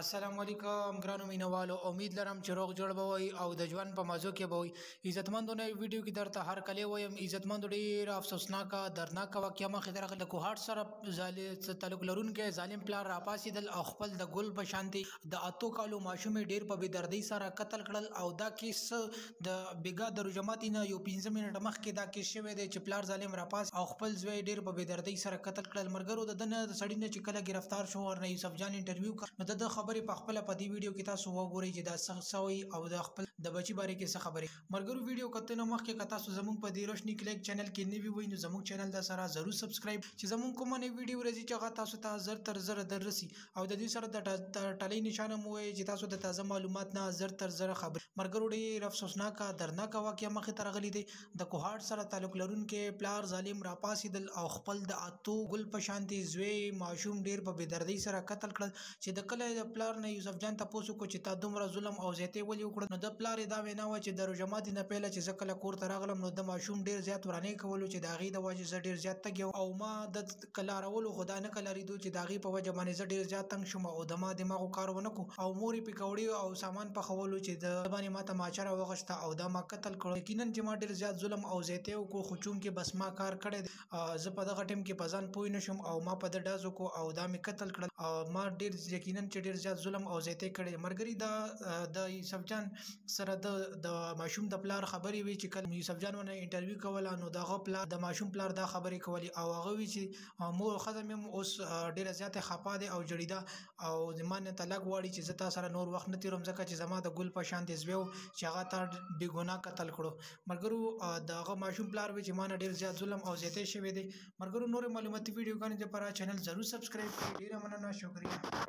अस्सलाम वालेकुम ګرانو مینوالو امید لرم چې روغ جوړ بوي او د ژوند په مزو کې بوي عزتمندونه ویډیو کې درته هر کله وایم عزتمند ډیر افسوسناک دردناک واقعیا مخې درغه له کوهات سره ظالم تعلق لرونکي ظالم پلار راپاسیدل او خپل د ګل په شانتي د اتو کالو ماشوم ډیر په بيدردي سره قتل کړل او دا کیس د بیګا د رجماتینه یو 15 منټه مخکې دا کیس شوی دی چې پلار ظالم راپاس او خپل زوی ډیر په بيدردي سره قتل کړل مرګرو د دنه سړی نه چې کله گرفتار شو ورنه یوسف جان انټرویو کړ نو د خبرې په خپل په دې ویډیو کې تاسو وګورئ چې دا سوي او د خپل د بچی باره کې څه خبرې مرګرو ویډیو کتنه مخکې که تاسو زموږ په دې روشنی کلیک چینل کې نوی وي نو زموږ چینل د سره ضرور سبسکرایب چې زموږ کومه نوی ویډیو راځي چې هغه تاسو ته زر تر زر دررسي او د دې سره د ټلې نشانه مو وي چې تاسو د تازه معلومات نه زر تر زر خبر مرګرو ډیر افسوسناک درناک واقعیا مخې ته راغلي دی د کوهات سره تعلق لرونکي پلار ظالم راپاسیدل او خپل د اتو ګل په شانتي زوی ماشوم ډیر په بيدردي سره قتل کړل چې د کله د پلار نه یوسف جان تاسو کو چې تا دومره ظلم او زیاتې ولې وکړ نو د پلار دا وینا و چې د رجمات نه پهله چې زکل کور ته راغلم نو د ماشوم ډیر زیات ورانه کولو چې داغي د وجه ز ډیر زیات تګ او ما د کلارولو خدا نه کلریدو چې داغي په وجه باندې ز ډیر زیات تنگ شوم او د ما دماغ کارونه کو او موري پکوړی او سامان په خولو چې د باندې ماته ماچره وغشته او دا ما قتل کړو یقینا چې ما ډیر زیات ظلم او زیاتې کو خچون کې بس ما کار کړی ز په دغه ټیم کې پزان پوی نشم او ما په د ډازو کو او دا می قتل کړل او ما ډیر یقینا چې ډیر زیات ظلم او زیاتې کړي مرګري د یوسف جان سره د ماشوم د پلار خبرې وی چې کله یوسف جان ونه انټرویو کوله نو دغه پلار د ماشوم پلار دا خبرې کولی او هغه وی چې مور خزم اوس ډیره زیاته خپه ده او جړیدا او زمانه طلاق واړي چې زتا سره نور وخت نه تیروم ځکه چې زما د ګل په شان دي زویو چې هغه تا بی ګناه قتل کړو مرګرو دغه ماشوم پلار وی چې مان ډیر زیات ظلم او زیاتې شوی دی مرګرو نور معلوماتي ویډیو غانې لپاره چینل ضرور سبسکرایب کړئ ډیره مننه شکریہ